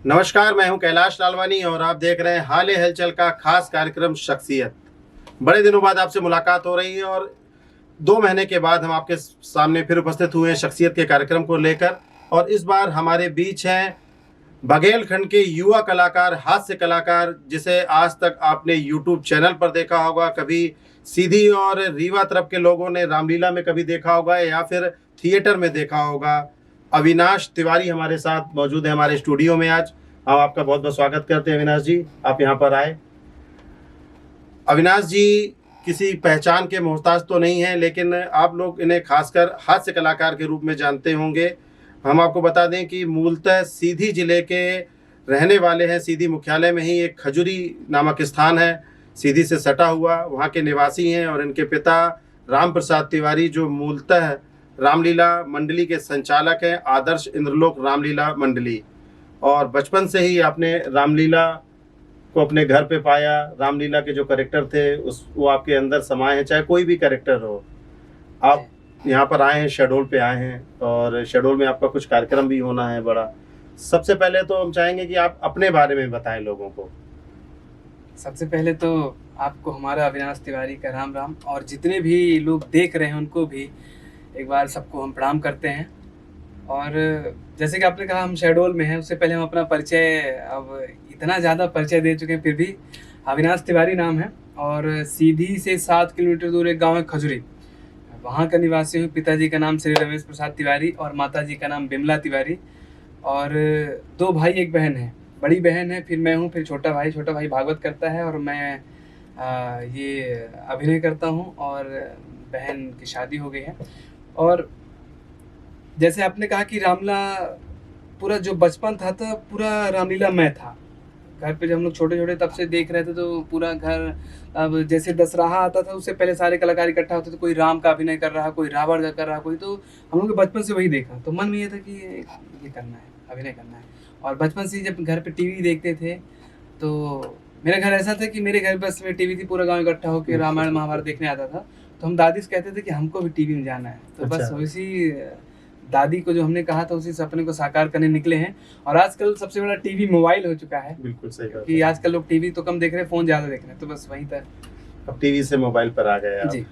नमस्कार, मैं हूं कैलाश लालवानी और आप देख रहे हैं हाल हलचल का खास कार्यक्रम शख्सियत। बड़े दिनों बाद आपसे मुलाकात हो रही है और 2 महीने के बाद हम आपके सामने फिर उपस्थित हुए हैं शख्सियत के कार्यक्रम को लेकर। और इस बार हमारे बीच हैं बघेलखंड के युवा कलाकार, हास्य कलाकार, जिसे आज तक आपने यूट्यूब चैनल पर देखा होगा, कभी सीधी और रीवा तरफ के लोगों ने रामलीला में कभी देखा होगा या फिर थिएटर में देखा होगा। अविनाश तिवारी हमारे साथ मौजूद है हमारे स्टूडियो में आज। हम आपका बहुत बहुत स्वागत करते हैं अविनाश जी, आप यहाँ पर आए। अविनाश जी किसी पहचान के मोहताज तो नहीं हैं, लेकिन आप लोग इन्हें खासकर हास्य कलाकार के रूप में जानते होंगे। हम आपको बता दें कि मूलतः सीधी जिले के रहने वाले हैं। सीधी मुख्यालय में ही एक खजुरी नामक स्थान है, सीधी से सटा हुआ, वहाँ के निवासी हैं। और इनके पिता राम प्रसाद तिवारी जो मूलतः रामलीला मंडली के संचालक हैं, आदर्श इंद्रलोक रामलीला मंडली। और बचपन से ही आपने रामलीला को अपने घर पे पाया। रामलीला के जो कैरेक्टर थे वो आपके अंदर समाये हैं, चाहे कोई भी कैरेक्टर हो। आप यहाँ पर आए हैं, शहडोल पे आए हैं और शहडोल में आपका कुछ कार्यक्रम भी होना है बड़ा। सबसे पहले तो हम चाहेंगे कि आप अपने बारे में बताएं लोगों को। सबसे पहले तो आपको हमारा अविनाश तिवारी का राम राम, और जितने भी लोग देख रहे हैं उनको भी एक बार सबको हम प्रणाम करते हैं। और जैसे कि आपने कहा हम शहडोल में हैं, उससे पहले हम अपना परिचय, अब इतना ज़्यादा परिचय दे चुके हैं, फिर भी अविनाश तिवारी नाम है। और सीधी से 7 किलोमीटर दूर एक गांव है खजुरी, वहाँ का निवासी हूँ। पिताजी का नाम श्री रमेश प्रसाद तिवारी और माताजी का नाम बिमला तिवारी। और 2 भाई 1 बहन है। बड़ी बहन है, फिर मैं हूँ, फिर छोटा भाई भागवत करता है और मैं ये अभिनय करता हूँ। और बहन की शादी हो गई है। और जैसे आपने कहा कि रामलीला पूरा जो बचपन था तो पूरा रामलीला में था। घर पे जब हम लोग छोटे छोटे तब से देख रहे थे, तो पूरा घर, अब जैसे दशहरा आता था उससे पहले सारे कलाकार इकट्ठा होते थे। कोई राम का अभिनय कर रहा, कोई रावण का कर रहा, कोई, तो हम लोग बचपन से वही देखा। तो मन में ये था कि ये करना है, अभिनय करना है। और बचपन से जब घर पे टीवी देखते थे, तो मेरा घर ऐसा था कि मेरे घर बस में टीवी थी, पूरा गाँव इकट्ठा होकर रामायण महाभारत देखने आता था। तो हम दादी से कहते थे कि हमको भी टीवी में जाना है। तो बस उसी दादी को जो हमने कहा था उसी सपने को साकार करने निकले हैं। और आजकल सबसे बड़ा टीवी मोबाइल हो चुका है। बिल्कुल सही बात कि आजकल लोग टीवी तो कम देख रहे हैं, फोन ज्यादा देख रहे हैं। तो बस वहीं तक अब टीवी से मोबाइल पर आ गए आप। जी।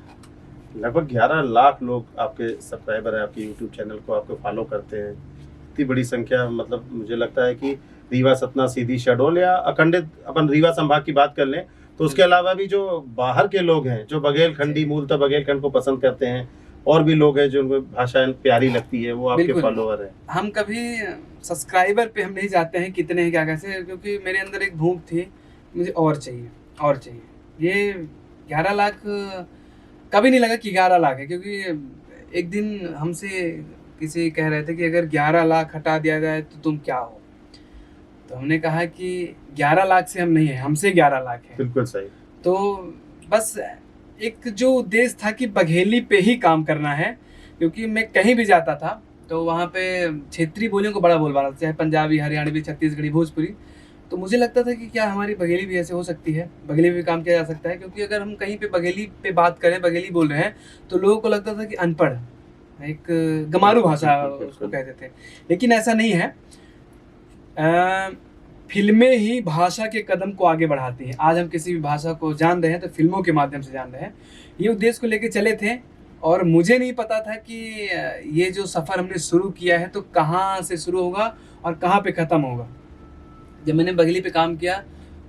लगभग 11 लाख लोग आपके सब्सक्राइबर है, आपके यूट्यूब चैनल को आपको फॉलो करते हैं। इतनी बड़ी संख्या, मतलब मुझे लगता है कि रीवा, सतना, सीधी, शहडोल या अखंडित अपन रीवा संभाग की बात कर लें तो उसके अलावा भी जो बाहर के लोग हैं, जो बघेलखंडी, मूलतः बघेलखंड को पसंद करते हैं, और भी लोग हैं जो उनको भाषा प्यारी लगती है, वो आपके फॉलोअर हैं। हम कभी सब्सक्राइबर पे हम नहीं जाते हैं कितने हैं क्या कैसे, क्योंकि मेरे अंदर एक भूख थी, मुझे और चाहिए और चाहिए। ये 11 लाख कभी नहीं लगा कि 11 लाख है, क्योंकि एक दिन हमसे किसी कह रहे थे कि अगर 11 लाख हटा दिया जाए तो तुम क्या हो। तो हमने कहा कि 11 लाख से हम नहीं है, हमसे 11 लाख है। बिल्कुल सही। तो बस एक जो उद्देश्य था कि बघेली पे ही काम करना है, क्योंकि मैं कहीं भी जाता था तो वहाँ पे क्षेत्रीय बोलियों को बड़ा बोलबाला था, चाहे पंजाबी, हरियाणवी, छत्तीसगढ़ी, भोजपुरी। तो मुझे लगता था कि क्या हमारी बघेली भी ऐसे हो सकती है, बघेली पे भी काम किया जा सकता है। क्योंकि अगर हम कहीं पे बघेली पे बात करें, बघेली बोल रहे हैं, तो लोगों को लगता था कि अनपढ़, एक गमारू भाषा उसको कहते थे। लेकिन ऐसा नहीं है। फिल्में ही भाषा के कदम को आगे बढ़ाती हैं। आज हम किसी भी भाषा को जान रहे हैं तो फिल्मों के माध्यम से जान रहे हैं। ये उद्देश्य को लेके चले थे और मुझे नहीं पता था कि ये जो सफ़र हमने शुरू किया है तो कहाँ से शुरू होगा और कहाँ पे ख़त्म होगा। जब मैंने बघेली पे काम किया,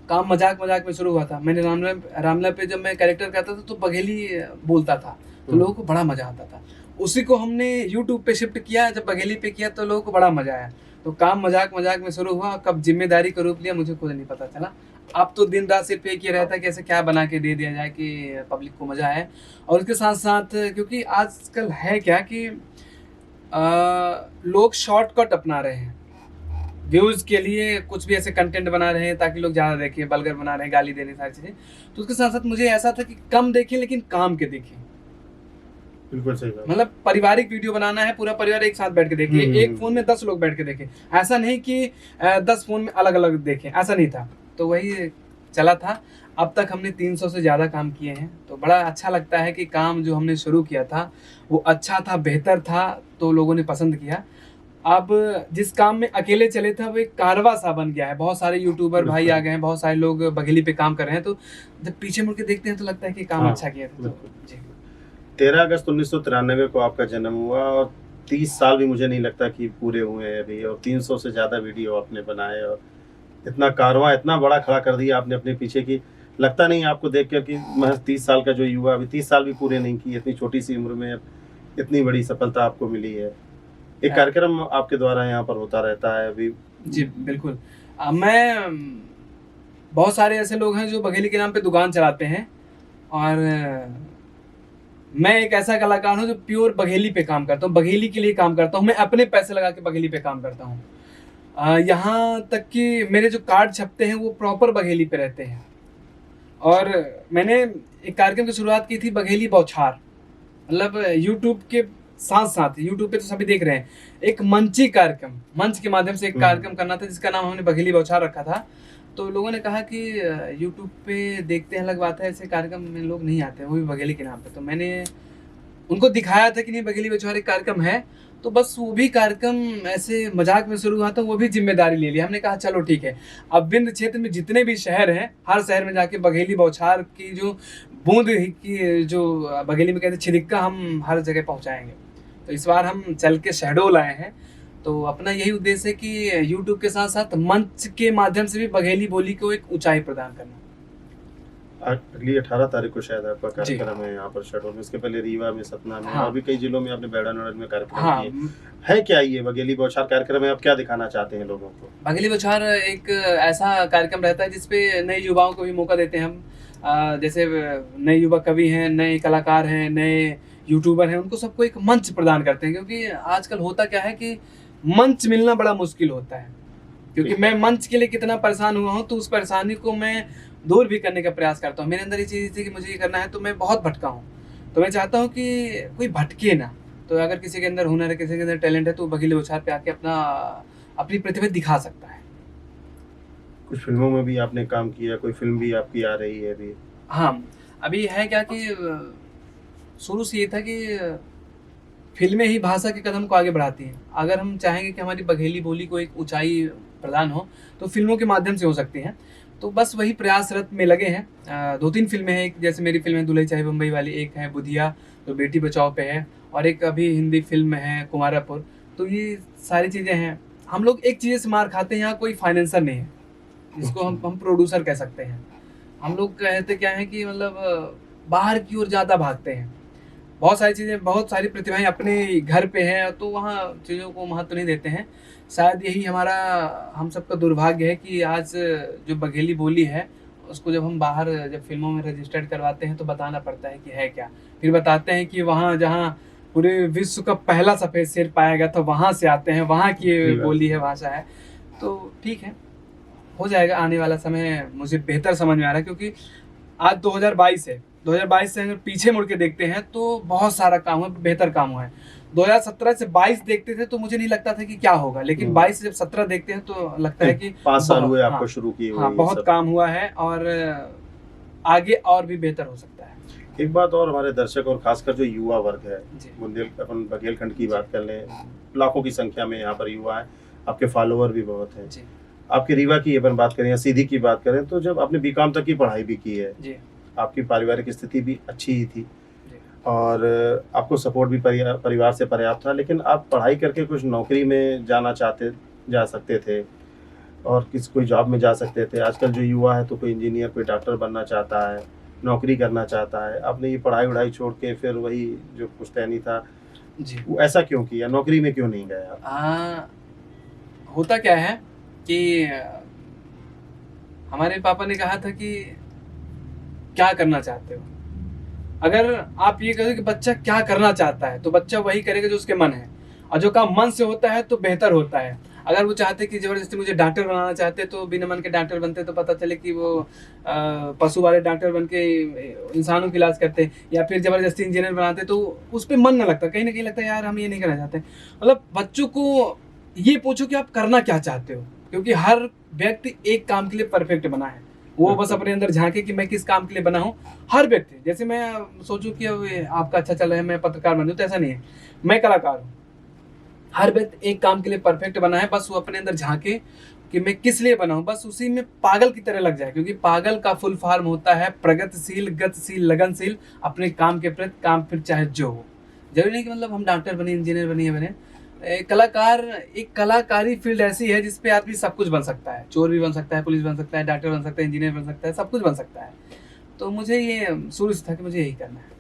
काम मजाक मजाक में शुरू हुआ था। मैंने रामलीला पे जब मैं कैरेक्टर करता था तो बघेली बोलता था, तो लोगों को बड़ा मज़ा आता था। उसी को हमने यूट्यूब पे शिफ्ट किया, जब बघेली पे किया तो लोगों को बड़ा मज़ा आया। तो काम मजाक मजाक में शुरू हुआ, कब जिम्मेदारी का रूप लिया मुझे खुद नहीं पता चला। अब तो दिन रात सिर्फ एक ही रहता है कि ऐसे क्या बना के दे दिया जाए कि पब्लिक को मज़ा आए। और उसके साथ साथ क्योंकि आजकल है क्या कि लोग शॉर्टकट अपना रहे हैं, व्यूज़ के लिए कुछ भी ऐसे कंटेंट बना रहे हैं ताकि लोग ज़्यादा देखें, बल्गर बना रहे हैं, गाली दे रहे हैं, सारी चीज़ें। तो उसके साथ साथ मुझे ऐसा था कि कम देखें लेकिन काम के देखें। बिल्कुल सही बात। मतलब पारिवारिक वीडियो बनाना है, पूरा परिवार एक साथ बैठ के देखे, एक फोन में 10 लोग बैठ के देखें। ऐसा नहीं कि 10 फोन में अलग अलग देखें, ऐसा नहीं था। तो वही चला था। अब तक हमने 300 से ज़्यादा काम किए हैं, तो बड़ा अच्छा लगता है कि काम जो हमने शुरू किया था वो अच्छा था, बेहतर था, तो लोगों ने पसंद किया। अब जिस काम में अकेले चले थे वो एक कारवा सा बन गया है। बहुत सारे यूट्यूबर भाई आ गए हैं, बहुत सारे लोग बघेली पे काम कर रहे हैं, तो जब पीछे मुड़ के देखते हैं तो लगता है कि काम हाँ, अच्छा किया था। तो जी 13 अगस्त 1993 को आपका जन्म हुआ और 30 साल भी मुझे नहीं लगता कि पूरे हुए हैं अभी, और 300 से ज़्यादा वीडियो आपने बनाए और इतना कारवां इतना बड़ा खड़ा कर दिया आपने अपने पीछे की। लगता नहीं आपको देख कर कि महज 30 साल का जो युवा, अभी 30 साल भी पूरे नहीं किए, इतनी छोटी सी उम्र में इतनी बड़ी सफलता आपको मिली है। एक कार्यक्रम आपके द्वारा यहाँ पर होता रहता है अभी। जी बिल्कुल। बहुत सारे ऐसे लोग हैं जो बघेली के नाम पे दुकान चलाते हैं, और मैं एक ऐसा कलाकार हूँ जो प्योर बघेली पे काम करता हूँ, बघेली के लिए काम करता हूँ। मैं अपने पैसे लगा के बघेली पे काम करता हूँ। यहाँ तक कि मेरे जो कार्ड छपते हैं वो प्रॉपर बघेली पे रहते हैं। और मैंने एक कार्यक्रम की शुरुआत की थी, बघेली बौछार, मतलब यूट्यूब के साथ साथ, यूट्यूब पे तो सभी देख रहे हैं, एक मंची कार्यक्रम, मंच के माध्यम से एक कार्यक्रम करना था जिसका नाम हमने बघेली बौछार रखा था। तो लोगों ने कहा कि यूट्यूब पे देखते हैं अलग बात है, ऐसे कार्यक्रम में लोग नहीं आते, वो भी बघेली के नाम पे। तो मैंने उनको दिखाया था कि नहीं, बघेली बौछार एक कार्यक्रम है। तो बस वो भी कार्यक्रम ऐसे मजाक में शुरू हुआ था, वो भी जिम्मेदारी ले लिया। हमने कहा चलो ठीक है, अब विंध्य क्षेत्र में जितने भी शहर हैं, हर शहर में जाके बघेली बौछार की जो बूंद की, जो बघेली में कहते हैं छिदिक्का, हम हर जगह पहुंचाएंगे। तो इस बार हम चल के शहडोल आए हैं। तो अपना यही उद्देश्य है कि यूट्यूब के साथ साथ मंच के माध्यम से भी बघेली बोली को एक ऊंचाई प्रदान करना। अगली 18 तारीख को शायद आपका कार्यक्रम है यहाँ पर शहडोल में, इसके पहले रीवा में, सतना में, और भी कई जिलों में आपने बेड़ा नोएडा में कार्यक्रम किए। है क्या ये बघेली बौछार कार्यक्रम है, आप क्या दिखाना चाहते हैं लोगों को? बघेली बौछार एक ऐसा कार्यक्रम रहता है जिसपे नए युवाओं को भी मौका देते हैं हम। जैसे नए युवा कवि हैं, नए कलाकार हैं, नए यूट्यूबर हैं, उनको सबको एक मंच प्रदान करते हैं। क्योंकि आजकल होता क्या है कि मंच मिलना बड़ा मुश्किल होता है। क्योंकि मैं मंच के लिए कितना परेशान हुआ हूँ, तो उस परेशानी को मैं दूर भी करने का प्रयास करता हूँ। मेरे अंदर ये चीज़ थी कि मुझे ये करना है, तो मैं बहुत भटका हूँ। तो मैं चाहता हूँ कि कोई भटके ना। तो अगर किसी के अंदर हुनर है, किसी के अंदर टैलेंट है, तो बघेली बौछार पे आके अपनी प्रतिभा दिखा सकता है। कुछ फिल्मों में भी आपने काम किया, कोई फिल्म भी आपकी आ रही है अभी? हाँ, अभी है क्या कि शुरू से ये था कि फिल्में ही भाषा के कदम को आगे बढ़ाती हैं। अगर हम चाहेंगे कि हमारी बघेली बोली को एक ऊंचाई प्रदान हो, तो फिल्मों के माध्यम से हो सकती हैं। तो बस वही प्रयासरत में लगे हैं। 2-3 फिल्में हैं, एक जैसे मेरी फिल्म है दुल्हई चाहे बम्बई वाली, एक है बुधिया जो बेटी बचाओ पे है, और एक अभी हिंदी फिल्म है कुमारापुर। तो ये सारी चीज़ें हैं। हम लोग एक चीज़ से मार खाते हैं, यहाँ कोई फाइनेंसर नहीं है जिसको हम प्रोड्यूसर कह सकते हैं। हम लोग कहते क्या है कि मतलब बाहर की ओर ज़्यादा भागते हैं। बहुत सारी चीज़ें, बहुत सारी प्रतिभाएं अपने घर पे हैं, तो वहाँ चीज़ों को महत्व नहीं देते हैं। शायद यही हम सबका दुर्भाग्य है कि आज जो बघेली बोली है उसको जब हम बाहर, जब फिल्मों में रजिस्टर्ड करवाते हैं, तो बताना पड़ता है कि है क्या। फिर बताते हैं कि वहाँ जहाँ पूरे विश्व का पहला सफ़ेद शेर पाया गया था, वहाँ से आते हैं, वहाँ की बोली है, भाषा है। तो ठीक है, हो जाएगा आने वाला समय, मुझे बेहतर समझ में आ रहा है। क्योंकि आज 2022 है, 2022 से अगर पीछे मुड़ के देखते हैं तो बहुत सारा काम है, बेहतर काम हुआ है। 2017 से 22 देखते थे तो मुझे नहीं लगता था कि क्या होगा, लेकिन 22 से जब 17 देखते हैं तो लगता है कि 5 साल हुए आपको शुरू किए हुए। हाँ, बहुत काम हुआ है और आगे और भी बेहतर हो सकता है। एक बात और, हमारे दर्शक और खासकर जो युवा वर्ग है, अपन बघेलखंड की बात कर लें, लाखों की संख्या में यहाँ पर युवा है, आपके फॉलोअर भी बहुत हैं। आपके रीवा की अपन बात करें या सीधी की बात करें, तो जब आपने बीकॉम तक की पढ़ाई भी की है, आपकी पारिवारिक स्थिति भी अच्छी ही थी और आपको सपोर्ट भी परिवार से पर्याप्त था, लेकिन आप पढ़ाई करके कुछ नौकरी में जा सकते थे और कोई जॉब में जा सकते थे। आजकल जो युवा है तो कोई इंजीनियर, कोई डॉक्टर बनना चाहता है, नौकरी करना चाहता है। आपने ये पढ़ाई छोड़ के फिर वही जो पुश्तैनी था जी, वो ऐसा क्यों किया, नौकरी में क्यों नहीं गया? होता क्या है कि हमारे पापा ने कहा था कि क्या करना चाहते हो। अगर आप ये कहो कि बच्चा क्या करना चाहता है, तो बच्चा वही करेगा जो उसके मन है, और जो काम मन से होता है तो बेहतर होता है। अगर वो चाहते कि जबरदस्ती मुझे डॉक्टर बनाना चाहते, तो बिना मन के डॉक्टर बनते, तो पता चले कि वो पशु वाले डॉक्टर बन के इंसानों की इलाज करते, या फिर जबरदस्ती इंजीनियर बनाते, तो उस पर मन न लगता, कहीं ना कहीं लगता है यार हम ये नहीं करना चाहते। मतलब बच्चों को ये पूछो कि आप करना क्या चाहते हो, क्योंकि हर व्यक्ति एक काम के लिए परफेक्ट बना है। वो बस अपने अंदर झांके कि मैं किस काम के लिए बना हूँ। हर व्यक्ति, जैसे मैं सोचूं कि अब आपका अच्छा चल रहा है, मैं पत्रकार बन जाऊँ, तो ऐसा नहीं है। मैं कलाकार हूँ, हर व्यक्ति एक काम के लिए परफेक्ट बना है, बस वो अपने अंदर झांके कि मैं किस लिए बना हूँ, बस उसी में पागल की तरह लग जाए। क्योंकि पागल का फुल फॉर्म होता है प्रगतिशील, गतिशील, लगनशील, अपने काम के प्रति, काम फिर चाहे जो हो। जरूरी नहीं कि मतलब हम डॉक्टर बने, इंजीनियर बने, बने कलाकार। एक कलाकारी फील्ड ऐसी है जिसपे आदमी सब कुछ बन सकता है, चोर भी बन सकता है, पुलिस बन सकता है, डॉक्टर बन सकता है, इंजीनियर बन सकता है, सब कुछ बन सकता है। तो मुझे ये शुरू से था कि मुझे यही करना है,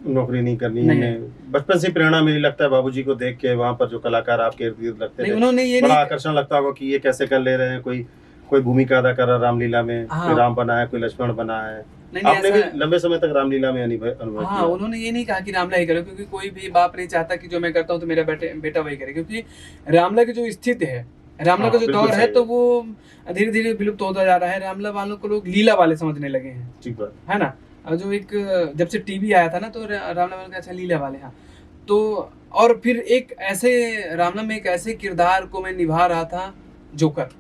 नौकरी नहीं करनी नहीं। है। बचपन से प्रेरणा मिली लगता है बाबूजी को देख के, वहाँ पर जो कलाकार आपके इर्द गिर्द लगते नहीं, थे, उन्होंने ये बड़ा नहीं, आकर्षण लगता होगा कि ये कैसे कर ले रहे हैं, कोई कोई भूमिका अदा कर रहा है रामलीला में, हाँ। कोई राम बना है, कोई लक्ष्मण बना है। नहीं आपने भी ऐसा, लंबे समय तक रामलीला में अनुभव हाँ, किया। उन्होंने ये नहीं कहा कि रामला ही करो, क्योंकि कोई भी बाप नहीं चाहता कि जो मैं करता हूँ तो मेरा बेटा वही करे। क्योंकि रामला की जो स्थिति है, रामला का जो बिल्कुल दौर है, सही तो वो धीरे धीरे विलुप्त होता जा रहा है। रामला वालों को लोग लीला वाले समझने लगे हैं, ठीक बात। है ना। और जो एक जब से टीवी आया था ना, तो रामला वालों का अच्छा लीला वाले, हाँ। तो और फिर एक ऐसे रामला में एक ऐसे किरदार को मैं निभा रहा था, जोकर।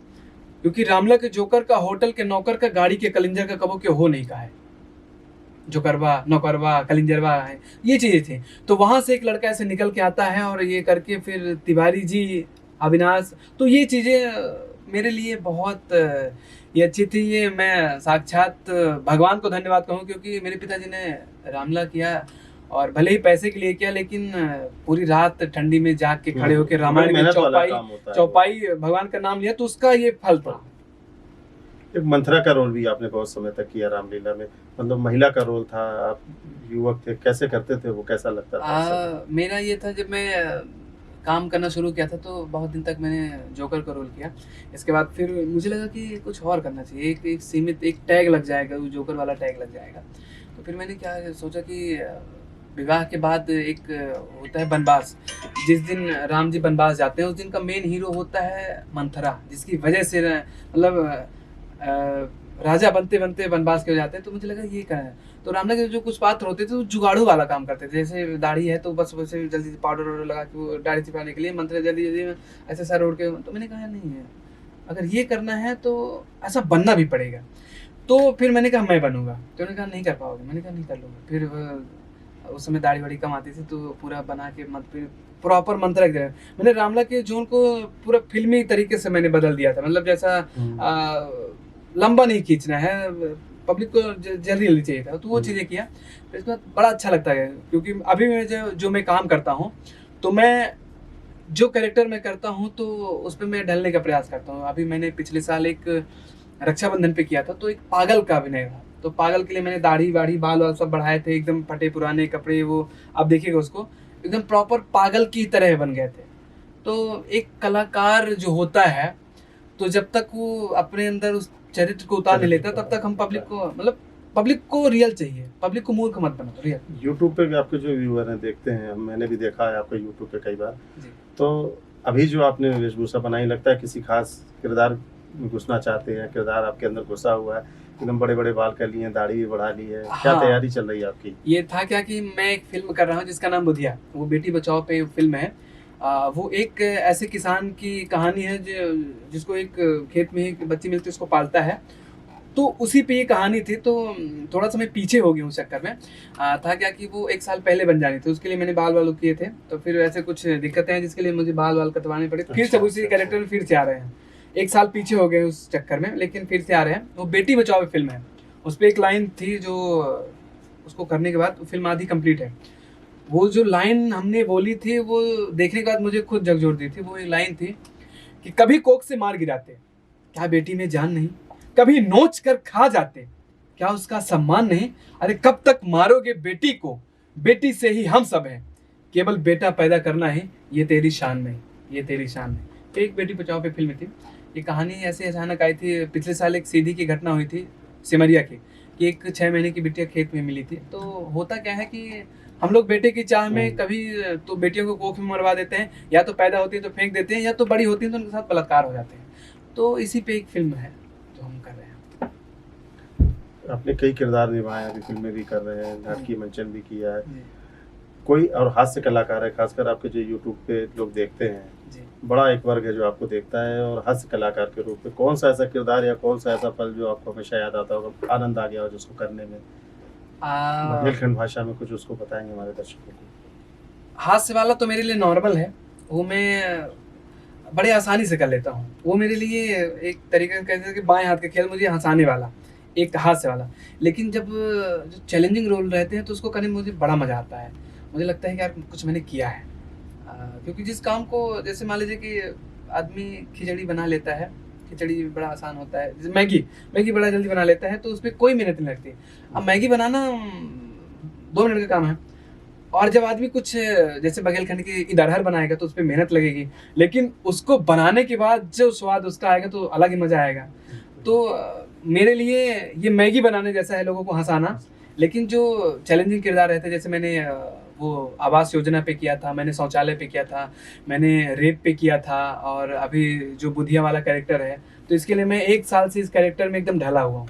क्योंकि रामला के जोकर का होटल के नौकर का, गाड़ी के कलिंजर का कबो के हो नहीं कहा है। जोकरवा, नौकरवा, कलिंजरवा है, ये चीजें थी। तो वहां से एक लड़का ऐसे निकल के आता है और ये करके फिर तिवारी जी, अविनाश, तो ये चीजें मेरे लिए बहुत ये अच्छी थी। ये मैं साक्षात भगवान को धन्यवाद कहूँ, क्योंकि मेरे पिताजी ने रामला किया और भले ही पैसे के लिए किया, लेकिन पूरी रात ठंडी में जाग के खड़े होकर रामायण की मेहनत वाला काम होता है। चौपाई भगवान का नाम लिया, तो उसका ये फल था। एक मंथरा का रोल भी आपने बहुत समय तक किया रामलीला में, मतलब महिला का रोल था, आप युवक थे, कैसे करते थे वो, कैसा लगता था? मेरा ये था, जब मैं काम करना शुरू किया था तो बहुत दिन तक मैंने जोकर का रोल किया। इसके बाद फिर मुझे लगा कि कुछ और करना चाहिए, एक सीमित एक टैग लग जाएगा, वो जोकर वाला टैग लग जाएगा। तो फिर मैंने क्या सोचा कि विवाह के बाद एक होता है वनवास, जिस दिन राम जी वनवास जाते हैं, उस दिन का मेन हीरो होता है मंथरा, जिसकी वजह से मतलब राजा बनते बनते वनवास के हो जाते हैं। तो मुझे लगा ये करना है। तो रामला के जो कुछ पात्र होते थे वो जुगाड़ू वाला काम करते थे। जैसे दाढ़ी है तो बस वैसे जल्दी पाउडर वाउडर लगा के वो दाढ़ी छिपाने के लिए मंत्र जल्दी जल्दी में ऐसे सर ओढ़ के। तो मैंने कहा नहीं है, अगर ये करना है तो ऐसा बनना भी पड़ेगा। तो फिर मैंने कहा मैं बनूंगा। तो उन्होंने कहा नहीं कर पाओगे। मैंने कहा नहीं कर लूँगा। फिर उस समय दाढ़ी वाड़ी कम आती थी, तो पूरा बना के फिर प्रॉपर मंत्र रख दिया। मैंने रामला के जोन को पूरा फिल्मी तरीके से मैंने बदल दिया था। मतलब जैसा लंबा नहीं खींचना है, पब्लिक को जल्दी जल्दी चाहिए था, तो वो चीज़ें किया। फिर इसके बाद बड़ा अच्छा लगता है, क्योंकि अभी मैं जो मैं काम करता हूँ, तो मैं जो कैरेक्टर मैं करता हूँ तो उस पर मैं ढलने का प्रयास करता हूँ। अभी मैंने पिछले साल एक रक्षाबंधन पे किया था, तो एक पागल का अभिनय था। तो पागल के लिए मैंने दाढ़ी वाढ़ी बाल वाल सब बढ़ाए थे, एकदम फटे पुराने कपड़े, वो आप देखिएगा उसको एकदम प्रॉपर पागल की तरह बन गए थे। तो एक कलाकार जो होता है, तो जब तक वो अपने अंदर उस चरित्र को उतार नहीं लेता, तब तक हम पब्लिक को, मतलब पब्लिक को रियल चाहिए, पब्लिक को मूर्ख मत बना, रियल। यूट्यूब पे भी आपके जो व्यूअर हैं देखते हैं, मैंने भी देखा है आपको यूट्यूब पे कई बार जी। तो अभी जो आपने वेशभूषा बनाई, लगता है किसी खास किरदार में घुसना चाहते हैं, किरदार आपके अंदर घुसा हुआ है, एकदम बड़े बड़े बाल कर लिए हैं, दाढ़ी भी बढ़ा ली है, क्या हाँ। तैयारी चल रही है आपकी? ये था क्या कि मैं एक फिल्म कर रहा हूँ जिसका नाम बुधिया, वो बेटी बचाओ पे फिल्म है। वो एक ऐसे किसान की कहानी है जिसको एक खेत में एक बच्ची मिलती है, उसको पालता है। तो उसी पे ये कहानी थी। तो थोड़ा सा मैं पीछे हो गई उस चक्कर में। था क्या कि वो 1 साल पहले बन जानी थी, उसके लिए मैंने बाल वाल किए थे। तो फिर ऐसे कुछ दिक्कतें हैं जिसके लिए मुझे बाल वाल कटवाने पड़े। फिर से उसी कैरेक्टर में फिर से आ रहे हैं। 1 साल पीछे हो गए उस चक्कर में, लेकिन फिर से आ रहे हैं। वो बेटी बचाओ फिल्म है, उस पर एक लाइन थी जो उसको करने के बाद फिल्म आधी कंप्लीट है। वो जो लाइन हमने बोली थी, वो देखने के बाद मुझे खुद झकझोर दी थी। वो एक लाइन थी कि कभी कोख से मार गिराते, क्या बेटी में जान नहीं? कभी नोच कर खा जाते, क्या उसका सम्मान नहीं? अरे कब तक मारोगे बेटी को? बेटी से ही हम सब हैं, केवल बेटा पैदा करना है, ये तेरी शान नहीं, ये तेरी शान नहीं। एक बेटी बचाओ पे फिल्म थी। ये कहानी ऐसे अचानक आई थी। पिछले साल एक सीधी की घटना हुई थी सिमरिया की, कि एक 6 महीने की बिटिया खेत में मिली थी। तो होता क्या है कि हम लोग बेटे की चाह में कभी तो बेटियों को कोख में मरवा देते हैं, या तो पैदा होती है तो फेंक देते हैं, या तो बड़ी होती है तो उनके साथ बलात्कार हो जाते हैं। तो इसी पे एक फिल्म है जो हम कर रहे हैं। आपने कई किरदार निभाए, अभी फिल्में भी कर रहे हैं, नाटकीय मंचन भी किया है। कोई और हास्य कलाकार है, खासकर आपके जो यूट्यूब पे लोग देखते हैं, जी। बड़ा एक वर्ग है जो आपको देखता है, और हास्य कलाकार के रूप में कौन सा ऐसा किरदार या कौन सा ऐसा पल जो आपको हमेशा याद आता होगा, आनंद आ गया हो जिसको करने में? बुंदेलखंड भाषा में कुछ उसको बताएंगे हमारे दर्शकों को। हास्य वाला तो मेरे लिए नॉर्मल है, वो मैं बड़े आसानी से कर लेता हूँ। वो मेरे लिए एक तरीके से कहते हैं कि बाएँ हाथ का खेल, मुझे हँसाने वाला, एक हाथ से वाला। लेकिन जब जो चैलेंजिंग रोल रहते हैं तो उसको करने में मुझे बड़ा मज़ा आता है। मुझे लगता है कि यार कुछ मैंने किया है। क्योंकि जिस काम को, जैसे मान लीजिए कि आदमी खिचड़ी बना लेता है, खिचड़ी बड़ा आसान होता है। जैसे मैगी बड़ा जल्दी बना लेता है, तो उसमें कोई मेहनत नहीं लगती। अब मैगी बनाना 2 मिनट का काम है। और जब आदमी कुछ जैसे बघेलखंड की इदरहर बनाएगा तो उसपे मेहनत लगेगी, लेकिन उसको बनाने के बाद जो स्वाद उसका आएगा तो अलग ही मज़ा आएगा। तो मेरे लिए ये मैगी बनाने जैसा है, लोगों को हँसाना। लेकिन जो चैलेंजिंग किरदार रहते हैं, जैसे मैंने वो आवास योजना पे किया था, मैंने शौचालय पे किया था, मैंने रेप पे किया था, और अभी जो बुधिया वाला कैरेक्टर है, तो इसके लिए मैं 1 साल से इस कैरेक्टर में एकदम ढला हुआ हूँ।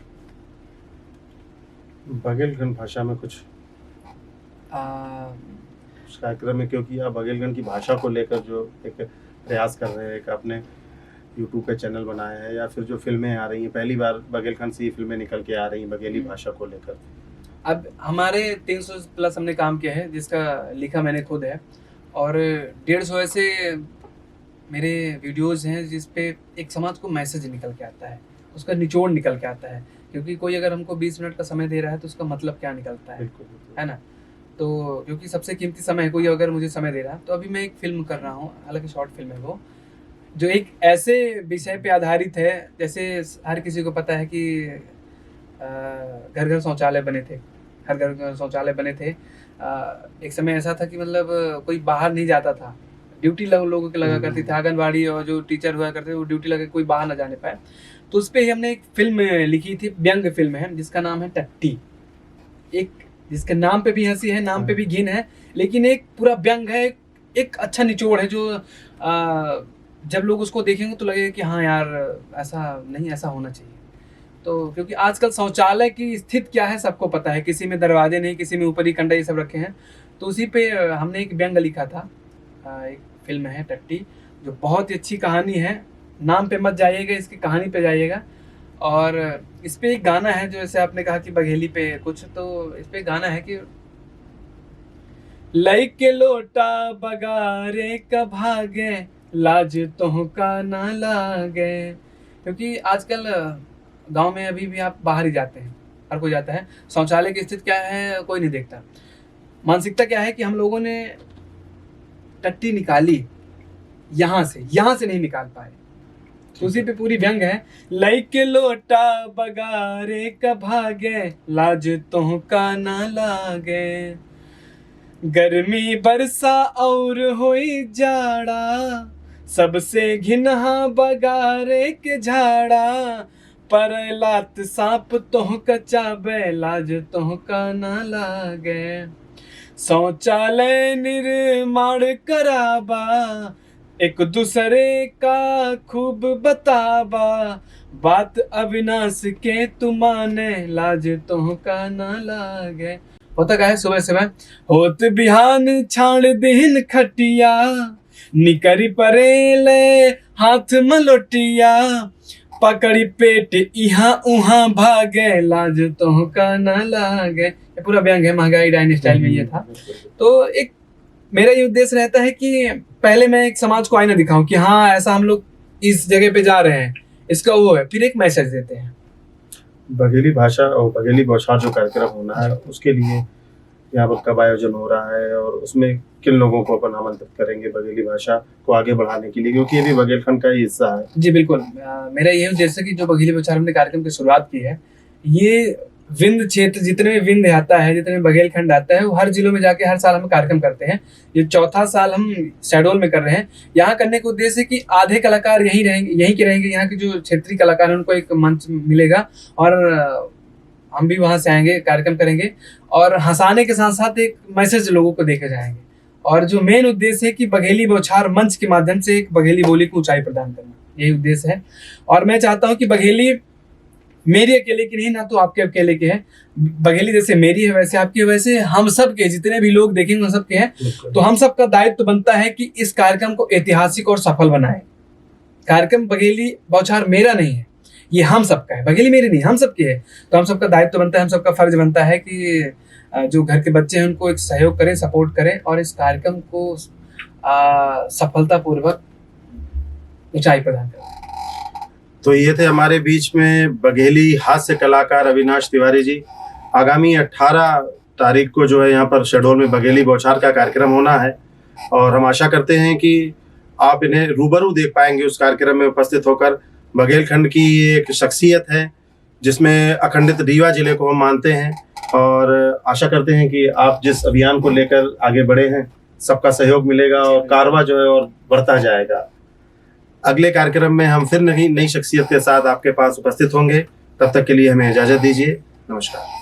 बघेलखंड भाषा में कुछ आ, उस कार्यक्रम में, क्योंकि आप बघेलखंड की भाषा को लेकर जो एक प्रयास कर रहे हैं, एक आपने यूट्यूब पे चैनल बनाया है, या फिर जो फिल्में आ रही हैं, पहली बार बघेलखंड से ये फिल्में निकल के आ रही हैं बघेली भाषा को लेकर। अब हमारे 300 प्लस हमने काम किया है, जिसका लिखा मैंने खुद है, और 150 ऐसे मेरे वीडियोस हैं जिस पे एक समाज को मैसेज निकल के आता है, उसका निचोड़ निकल के आता है। क्योंकि कोई अगर हमको 20 मिनट का समय दे रहा है तो उसका मतलब क्या निकलता है, बिल्कुल है ना? तो क्योंकि सबसे कीमती समय है, कोई अगर मुझे समय दे रहा है, तो अभी मैं एक फिल्म कर रहा हूँ, हालांकि शॉर्ट फिल्म है वो, जो एक ऐसे विषय पे आधारित है। जैसे हर किसी को पता है कि घर घर शौचालय बने थे, हर घर घर शौचालय बने थे। एक समय ऐसा था कि मतलब कोई बाहर नहीं जाता था, ड्यूटी लोगों की लगा करती थी, आंगनबाड़ी और जो टीचर हुआ करते थे वो ड्यूटी लगा, कोई बाहर ना जाने पाए। तो उस पर ही हमने एक फिल्म लिखी थी, व्यंग्य फिल्म है, जिसका नाम है टट्टी। एक जिसके नाम पे भी हंसी है, नाम पे भी घिन है, लेकिन एक पूरा व्यंग है, एक अच्छा निचोड़ है, जो जब लोग उसको देखेंगे तो लगेगा कि हाँ यार, ऐसा नहीं, ऐसा होना चाहिए। तो क्योंकि आजकल शौचालय की स्थिति क्या है सबको पता है, किसी में दरवाजे नहीं, किसी में ऊपरी कंडा, ये सब रखे हैं। तो उसी पे हमने एक व्यंग लिखा था। एक फिल्म है टट्टी, जो बहुत ही अच्छी कहानी है। नाम पे मत जाइएगा, इसकी कहानी पे जाइएगा। और इस पे एक गाना है, जो जैसे आपने कहा कि बघेली पे कुछ, तो इस पे गाना है कि लइके लोटा बगारे का भागे, लाज तोहका ना लागे। क्योंकि आजकल गांव में अभी भी आप बाहर ही जाते हैं, हर कोई जाता है। शौचालय की स्थिति क्या है कोई नहीं देखता। मानसिकता क्या है कि हम लोगों ने टट्टी निकाली, यहाँ से नहीं निकाल पाए। तो उसी पे पूरी व्यंग है, लइके लोटा बगारे का भागे, लाज तोहका ना लागे। गर्मी बरसा और होई जाड़ा, सबसे घिनहा बगारे के झाड़ा। पर लात सांप तोहका चाबे, लाज तोहका ना लागे। शौचालय निर्माण कराबा, एक दूसरे का खूब बताबा। बात अविनाश के तू माने, लाज तोहका ना लागे। होता क्या है, सुबह सुबह होत बिहान छाड़ दिहन खटिया, निकरी परेले हाथ मलोटिया। पकड़ी पेट इहाँ उहाँ भागे, लाज तोहका ना लागे। ये पूरा व्यंग है, महंगाई डाइन स्टाइल में ये था। तो एक मेरा ये उद्देश्य रहता है कि पहले मैं एक समाज को आईना दिखाऊं कि हाँ, ऐसा हम लोग इस जगह पे जा रहे हैं, इसका वो है, फिर एक मैसेज देते हैं। बघेली भाषा और बघेली बौछार जो कार्यक्रम होना है, उसके लिए यहाँ पर कब आयोजन हो रहा है, और उसमें किन लोगों को अपन आमंत्रित करेंगे बघेली भाषा को आगे बढ़ाने के लिए, क्योंकि ये भी बघेलखंड का ही हिस्सा है। जी बिल्कुल। मेरा ये उद्देश्य कि जो बघेली बौछार हमने कार्यक्रम की शुरुआत की है, ये विंध्य क्षेत्र, जितने भी विंध्य आता है, जितने भी बघेलखंड आता है, वो हर जिलों में जाके हर साल हम कार्यक्रम करते हैं। ये 4था साल हम शहडोल में कर रहे हैं। यहाँ करने का उद्देश्य है कि आधे कलाकार यहीं के रहेंगे, यहाँ के जो क्षेत्रीय कलाकार हैं उनको एक मंच मिलेगा, और हम भी वहां से आएंगे, कार्यक्रम करेंगे, और हंसाने के साथ साथ एक मैसेज लोगों को देके जाएंगे। और जो मेन उद्देश्य है कि बघेली बौछार मंच के माध्यम से एक बघेली बोली को ऊंचाई प्रदान करना, यही उद्देश्य है। और मैं चाहता हूँ कि बघेली मेरी अकेले की नहीं, ना तो आपके अकेले के है। बघेली जैसे मेरी है वैसे आपकी है, वैसे हम सब के, जितने भी लोग देखेंगे उन सब के हैं। तो हम सब का दायित्व बनता है कि इस कार्यक्रम को ऐतिहासिक और सफल बनाए। कार्यक्रम बघेली बौछार मेरा नहीं है, ये हम सबका है। बघेली मेरी नहीं, हम सबकी है। तो हम सबका दायित्व बनता है, हम सबका फर्ज बनता है कि जो घर के बच्चे हैं उनको एक सहयोग करें, सपोर्ट करें, और इस कार्यक्रम को सफलतापूर्वक ऊंचाई प्रदान करें। तो ये थे हमारे बीच में बघेली हास्य कलाकार अविनाश तिवारी जी। आगामी 18 तारीख को जो है यहाँ पर शहडोल में बघेली बौछार का कार्यक्रम होना है और हम आशा करते हैं कि आप इन्हें रूबरू देख पाएंगे उस कार्यक्रम में उपस्थित होकर। बघेलखंड की एक शख्सियत है जिसमें अखंडित रीवा जिले को हम मानते हैं और आशा करते हैं कि आप जिस अभियान को लेकर आगे बढ़े हैं सबका सहयोग मिलेगा और कारवा जो है और बढ़ता जाएगा। अगले कार्यक्रम में हम फिर नई शख्सियत के साथ आपके पास उपस्थित होंगे। तब तक के लिए हमें इजाजत दीजिए। नमस्कार।